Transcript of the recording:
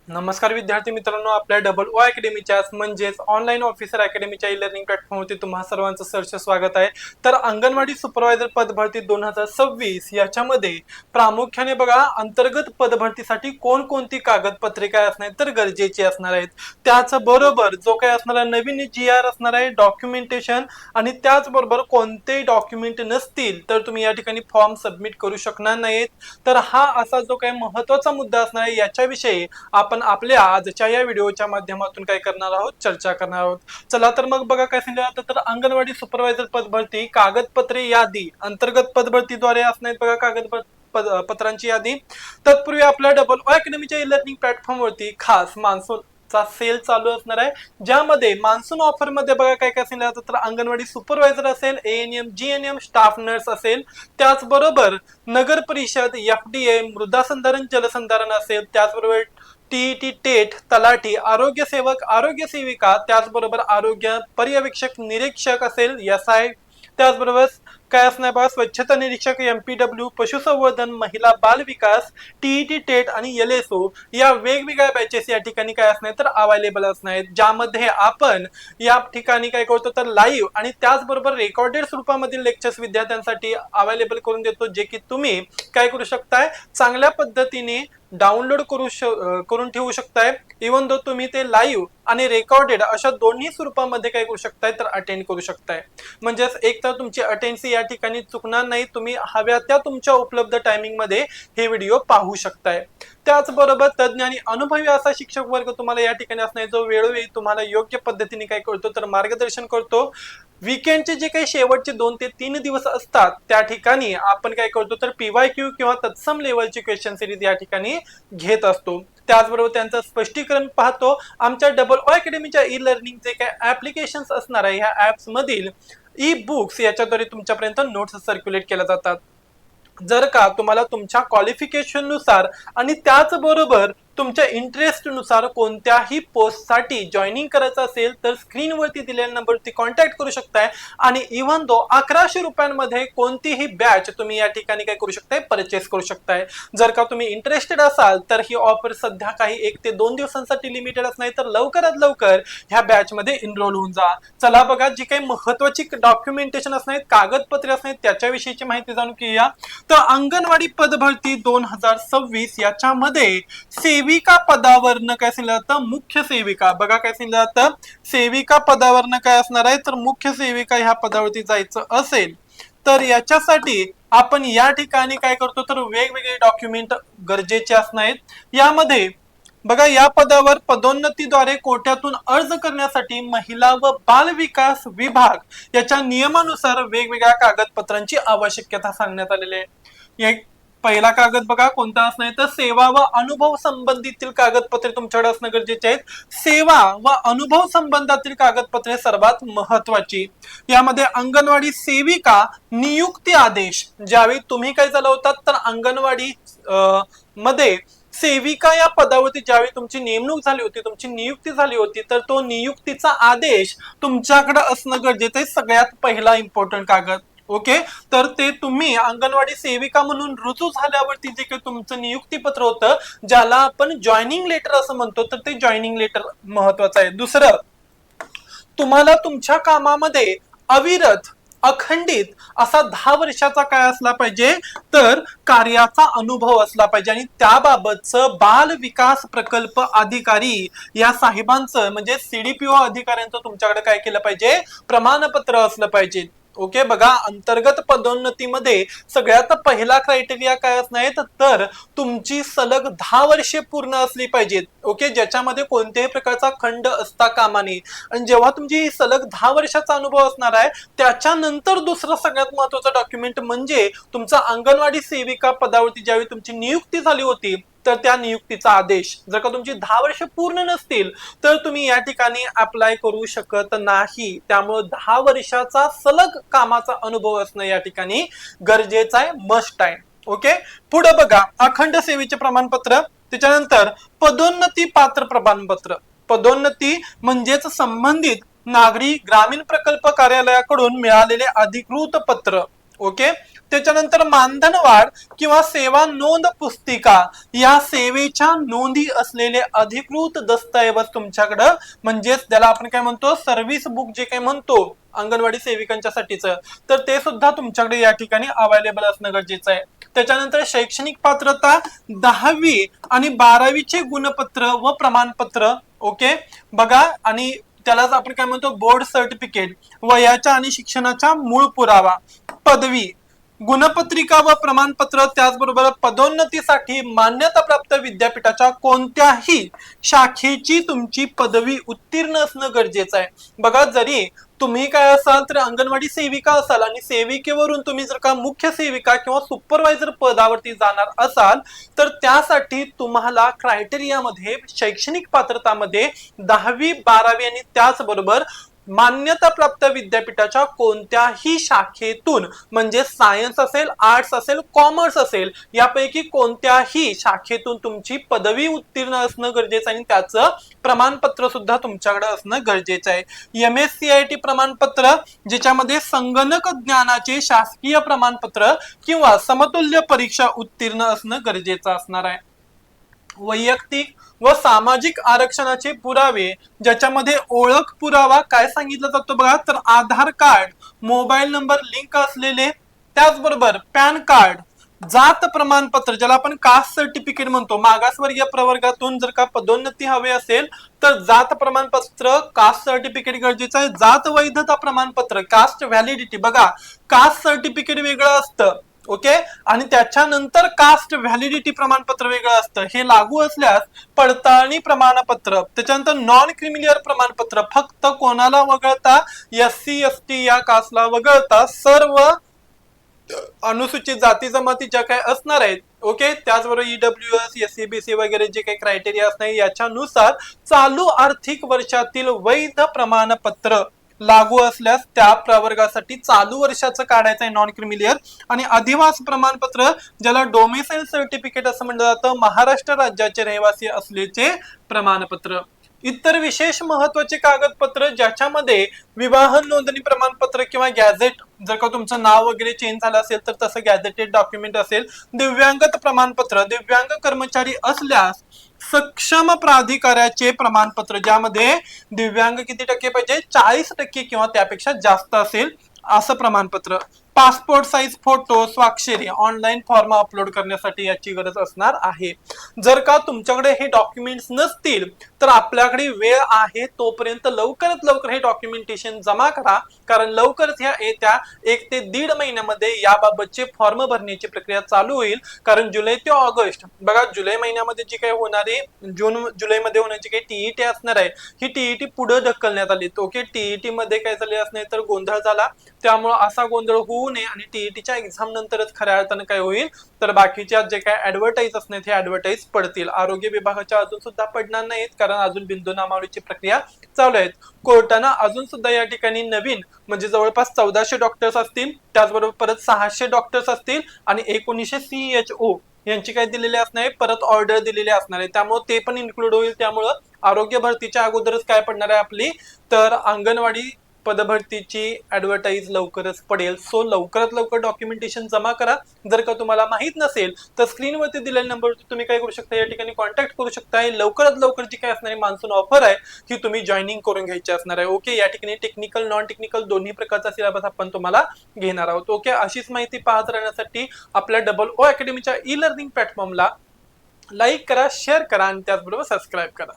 नमस्कार विद्यार्थी मित्रांनो, आपल्या डबल ओ अकॅडमीच्या म्हणजेच ऑनलाईन ऑफिसर अकॅडमीच्या ई लर्निंग प्लॅटफॉर्मवरती तुम्हा सर्वांचं सहर्ष स्वागत आहे। तर अंगणवाडी सुपरवायझर पद भरती 2026 याच्यामध्ये प्रामुख्याने बघा अंतर्गत पद भरतीसाठी कोणकोणती कागदपत्रे काय असणार तर गरजेची असणार आहेत, त्याचबरोबर जो काय असणार नवीन GR असणार आहे डॉक्युमेंटेशन आणि त्याचबरोबर कोणते डॉक्युमेंट नसतील तर तुम्ही या ठिकाणी फॉर्म सबमिट करू शकणार नाहीत। तर हा असा जो काही महत्त्वाचा मुद्दा असणार आहे याच्याविषयी आपण आपल्या आजच्या या व्हिडिओच्या माध्यमातून काय करणार आहोत, चर्चा करणार आहोत। चला तर मग बघा काय सांगितलं जातं तर अंगणवाडी सुपरवायझर पद भरती कागदपत्रे यादी अंतर्गत पद भरतीद्वारे असणार बघा पत्रांची यादी। तत्पूर्वी आपल्या डबल ओ अकॅडमीच्या ई लर्निंग प्लॅटफॉर्म वरती खास मान्सून चा सेल चालू असणार आहे, ज्यामध्ये मान्सून ऑफर मध्ये बघा काय काय सांगितलं जातं तर अंगणवाडी सुपरवायझर असेल, ANM GNM स्टाफ नर्स असेल, त्याचबरोबर नगर परिषद FDA मृदा संधारण जलसंधारण असेल, त्याचबरोबर TET टेट तलाठी आरोग्य सेवक आरोग्य सेविका, त्याचबरोबर आरोग्य पर्यवेक्षक निरीक्षक असेल SI, त्याचबरोबर काय असणार बघा स्वच्छता निरीक्षक MPW पशुसंवर्धन महिला बाल विकास TET टेट आणि LSO या वेगवेगळ्या बॅचेस या ठिकाणी काय असणार तर अवेलेबल असणार आहेत, ज्यामध्ये आपण या ठिकाणी काय करतो तर लाईव्ह आणि त्याचबरोबर रेकॉर्डेड स्वरूपामधील लेक्चर्स विद्यार्थ्यांसाठी अवेलेबल करून देतो, जे की तुम्ही काय करू शकताय चांगल्या पद्धतीने डाउनलोड करून ठेवू शकताय। इवन दो तुम्ही ते लाईव्ह आणि रेकॉर्डेड अशा दोन्ही स्वरूपामध्ये काय करू शकताय तर अटेंड करू शकताय, म्हणजेच एक तर तुमची अटेंडन्सी या ठिकाणी चुकणार नाही, तुम्ही हव्या त्या तुमच्या उपलब्ध टायमिंग मध्ये हे व्हिडिओ पाहू शकताय। त्याचबरोबर तज्ञ आणि अनुभवी असा शिक्षक वर्ग तुम्हाला या ठिकाणी असणार, जो वेळोवेळी तुम्हाला योग्य पद्धतीने काय करतो तर मार्गदर्शन करतो। वीकेंडचे जे काही शेवटचे 2 ते 3 दिवस असतात त्या ठिकाणी आपण काय करतो तर PYQ किंवा तत्सम लेवलची क्वेश्चन सिरीज या ठिकाणी घेत असतो। त्याचबरोबर त्यांचं स्पष्टीकरण पाहतो। आमच्या डबल ओ अकॅडमीच्या ई लर्निंग जे काही ऍप्लिकेशन्स असणार आहे ह्या ऍप्स मधील ई बुक्स याच्याद्वारे तुमच्यापर्यंत नोट्स सर्क्युलेट केल्या जातात। जर का तुम्हाला तुमच्या क्वालिफिकेशन नुसार आणि त्याचबरोबर तुमच्या इंटरेस्ट नुसार कोणत्याही पोस्टसाठी जॉईनिंग करायचं असेल तर स्क्रीनवरती दिलेल्या नंबरवरती कॉन्टॅक्ट करू शकताय आणि इव्हन दो 1100 रुपयांमध्ये कोणतीही बॅच तुम्ही या ठिकाणी काय करू शकताय परचेस करू शकताय। जर का तुम्ही इंटरेस्टेड असाल तर ही ऑफर सध्या काही 1 ते 2 दिवसांसाठी लिमिटेड असणार, तर लवकरात लवकर ह्या बॅच मध्ये एनरोल होऊन जा। चला बघा जी काही महत्त्वाची डॉक्युमेंटेशन असणार कागदपत्रे असणार त्याच्याविषयीची माहिती जाणून घेऊया। तर अंगणवाडी पद भरती 2026 याच्यामध्ये सेविका पदावरनं काय सांगितलं जातं मुख्य सेविका, बघा काय सांगितलं जातं सेविका पदावरनं काय असणार आहे तर मुख्य सेविका ह्या पदावरती जायचं असेल तर याच्यासाठी आपण या ठिकाणी काय करतो तर वेगवेगळे डॉक्युमेंट गरजेचे असणार आहेत। यामध्ये बघा या पदावर पदोन्नतीद्वारे कोट्यातून अर्ज करण्यासाठी महिला व बाल विकास विभाग याच्या नियमानुसार वेगवेगळ्या कागदपत्रांची आवश्यकता सांगण्यात आलेली आहे। पहिला कागद बघा कोणता असणार तर सेवा व अनुभव संबंधीतील कागदपत्रे तुमच्याकडे असणं गरजेचे आहेत। सेवा व अनुभव संबंधातील कागदपत्रे सर्वात महत्वाची। यामध्ये अंगणवाडी सेविका नियुक्ती आदेश ज्यावेळी तुम्ही काय चालवतात तर अंगणवाडी मध्ये सेविका या पदावरती ज्यावेळी तुमची नेमणूक झाली होती, तुमची नियुक्ती झाली होती, तर तो नियुक्तीचा आदेश तुमच्याकडे असणं गरजेचं आहे, सगळ्यात पहिला इम्पॉर्टंट कागद। ओके, तर ते तुम्ही अंगणवाडी सेविका म्हणून रुजू झाल्यावरती जे काही तुमचं नियुक्तीपत्र होतं ज्याला आपण जॉईनिंग लेटर असं म्हणतो, तर ते जॉईनिंग लेटर महत्वाचं आहे। दुसरं, तुम्हाला तुमच्या कामामध्ये अविरत अखंडित असा 10 वर्षाचा काय असला पाहिजे तर कार्याचा अनुभव असला पाहिजे आणि त्याबाबतचं बाल विकास प्रकल्प अधिकारी या साहेबांचं म्हणजे CDPO अधिकाऱ्यांचं तुमच्याकडे काय केलं पाहिजे प्रमाणपत्र असलं पाहिजे। ओके, बघा अंतर्गत पदोन्नतीमध्ये सगळ्यात पहिला क्रायटेरिया काय असणार तर तुमची सलग 10 वर्षे पूर्ण असली पाहिजेत। ओके, ज्याच्यामध्ये कोणत्याही प्रकारचा खंड असता कामा नये आणि जेव्हा तुमची सलग 10 वर्षाचा अनुभव असणार आहे त्याच्यानंतर दुसरं सगळ्यात महत्वाचं डॉक्युमेंट म्हणजे तुमचा अंगणवाडी सेविका पदावरती ज्यावेळी तुमची नियुक्ती झाली होती तर त्या नियुक्तीचा आदेश। जर का तुमची 10 वर्ष पूर्ण नसतील तर तुम्ही या ठिकाणी अप्लाय करू शकत नाही, त्यामुळे 10 वर्षाचा सलग कामाचा अनुभव असणं या ठिकाणी गरजेचं आहे, मस्ट आहे। ओके, पुढे बघा अखंड सेवेचे प्रमाणपत्र, त्याच्यानंतर पदोन्नती पात्र प्रमाणपत्र। पदोन्नती म्हणजेच संबंधित नागरी ग्रामीण प्रकल्प कार्यालयाकडून मिळालेले अधिकृत पत्र। ओके, त्याच्यानंतर मानधनवाढ किंवा सेवा नोंद पुस्तिका या सेवेच्या नोंदी असलेले अधिकृत दस्तऐवज तुमच्याकडं, म्हणजेच त्याला आपण काय म्हणतो सर्व्हिस बुक जे काही म्हणतो अंगणवाडी सेविकांच्या साठीच, तर ते सुद्धा तुमच्याकडे या ठिकाणी अवेलेबल असणं गरजेचं आहे. त्याच्यानंतर शैक्षणिक पात्रता 10वी आणि 12वीचे गुणपत्र व प्रमाणपत्र, ओके बघा, आणि त्यालाच आपण काय म्हणतो बोर्ड सर्टिफिकेट, वयाच्या आणि शिक्षणाचा मूळ पुरावा, पदवी, गुणपत्रिका व प्रमाणपत्र, त्याचबरोबर पदोन्नतीसाठी मान्यताप्राप्त विद्यापीठाच्या कोणत्याही शाखेची तुमची पदवी उत्तीर्ण असणं गरजेचं आहे. बघा, जरी तुम्ही काय असाल तर अंगणवाडी सेविका असाल आणि सेविकेवरून तुम्ही जर का मुख्य सेविका किंवा सुपरवायझर पदावरती जाणार असाल तर त्यासाठी तुम्हाला क्रायटेरियामध्ये शैक्षणिक पात्रतामध्ये 10वी 12वी आणि त्याचबरोबर मान्यताप्राप्त विद्यापीठाच्या कोणत्याही शाखेतून, म्हणजे सायन्स असेल, आर्ट्स असेल, कॉमर्स असेल, यापैकी कोणत्याही शाखेतून तुमची पदवी उत्तीर्ण असणं गरजेचं आहे आणि त्याचं प्रमाणपत्र सुद्धा तुमच्याकडे असणं गरजेचं आहे. MSCIT प्रमाणपत्र, ज्याच्यामध्ये संगणक ज्ञानाचे शासकीय प्रमाणपत्र किंवा समतुल्य परीक्षा उत्तीर्ण असणं गरजेचं असणार आहे. वैयक्तिक व सामाजिक आरक्षणाचे पुरावे, ज्याच्यामध्ये ओळख पुरावा काय सांगितलं जातो बघा, तर आधार कार्ड, मोबाईल नंबर लिंक असलेले, त्याचबरोबर पॅन कार्ड, जात प्रमाणपत्र ज्याला आपण कास्ट सर्टिफिकेट म्हणतो, मागासवर्गीय प्रवर्गातून जर का पदोन्नती हवी असेल तर जात प्रमाणपत्र, कास्ट सर्टिफिकेट गरजेचं आहे. जात वैधता प्रमाणपत्र, कास्ट व्हॅलिडिटी, बघा कास्ट सर्टिफिकेट वेगळं असतं, ओके, आणि त्याच्यानंतर कास्ट व्हॅलिडिटी प्रमाणपत्र वेगळं असतं. हे लागू असल्यास पडताळणी प्रमाणपत्र, त्याच्यानंतर नॉन क्रिमिलियर प्रमाणपत्र, फक्त कोणाला वगळता SC ST या कास्टला वगळता सर्व अनुसूचित जाती जमाती ज्या काही असणार आहेत, ओके, त्याचबरोबर EWS SC BC वगैरे जे काही क्रायटेरिया असणार याच्यानुसार चालू आर्थिक वर्षातील वैध प्रमाणपत्र लागू असल्यास त्या प्रवर्गासाठी चालू वर्षाचं काढायचं आहे नॉन क्रिमिलियर. आणि अधिवास प्रमाणपत्र, ज्याला डोमिसाइल सर्टिफिकेट असं म्हटलं जातं, महाराष्ट्र राज्याचे रहिवासी असल्याचे प्रमाणपत्र. इतर विशेष महत्वाचे कागदपत्र, ज्याच्यामध्ये विवाह नोंदणी प्रमाणपत्र किंवा गॅझेट, जर का तुमचं नाव वगैरे चेंज झालं असेल तर तसं गॅझेटेड डॉक्युमेंट असेल. दिव्यांगत प्रमाणपत्र, दिव्यांग कर्मचारी असल्यास सक्षम प्राधिकाऱ्याचे प्रमाणपत्र, ज्यामध्ये दिव्यांग किती टक्के पाहिजे, 40% किंवा त्यापेक्षा जास्त असेल असं प्रमाणपत्र. पासपोर्ट साईज फोटो, स्वाक्षरी, ऑनलाईन फॉर्म अपलोड करण्यासाठी याची गरज असणार आहे. जर का तुमच्याकडे हे डॉक्युमेंट्स नसतील तर आपल्याकडे वेळ आहे तोपर्यंत लवकरात लवकर हे डॉक्युमेंटेशन जमा करा, कारण लवकरच ह्या येत्या 1 ते 1.5 महिन्यामध्ये याबाबतचे फॉर्म भरण्याची प्रक्रिया चालू होईल. कारण जुलै ते ऑगस्ट, बघा जुलै महिन्यामध्ये जी काही होणारी, जुलै मध्ये होण्याची काही TET असणार आहे, ही TET पुढे ढकलण्यात आली. ओके, TET मध्ये काय झाले असणार तर गोंधळ झाला, त्यामुळे असा गोंधळ होऊ नये आणि TETच्या एक्झाम नंतरच खऱ्या अर्थानं काय होईल तर बाकीच्या जे काय ऍडव्हर्टाईज असणार हे ऍडव्हर्टाईज पडतील. आरोग्य विभागाच्या अजून सुद्धा पडणार नाहीत, कारण अजून बिंदू नामावलीची प्रक्रिया चालू आहे. कोर्टानं अजून सुद्धा या ठिकाणी नवीन, म्हणजे जवळपास 1400 डॉक्टर्स असतील, त्याचबरोबर परत 600 डॉक्टर्स असतील आणि 1900 CHO यांची काय दिलेली असणार आहे, परत ऑर्डर दिलेली असणार आहे, त्यामुळे ते पण इन्क्लूड होईल. त्यामुळं आरोग्य भरतीच्या अगोदरच काय पडणार आहे आपली तर अंगणवाडी पदभरतीची ऍडव्हर्टाईज लवकरच पडेल. सो लवकरात लवकर डॉक्युमेंटेशन जमा करा. जर का तुम्हाला माहित नसेल तर स्क्रीनवरती दिलेल्या नंबरवरती तुम्ही काय करू शकता, या ठिकाणी कॉन्टॅक्ट करू शकता. लवकरात लवकर जी काय असणारी मान्सून ऑफर आहे ही तुम्ही जॉईनिंग करून घ्यायची असणार आहे. ओके, या ठिकाणी टेक्निकल नॉन टेक्निकल दोन्ही प्रकारचा सिलेबस आपण तुम्हाला घेणार आहोत. ओके, अशीच माहिती पाहत राहण्यासाठी आपल्या OO अकॅडमीच्या ई लर्निंग प्लॅटफॉर्मला लाईक करा, शेअर करा आणि त्याचबरोबर सबस्क्राईब करा.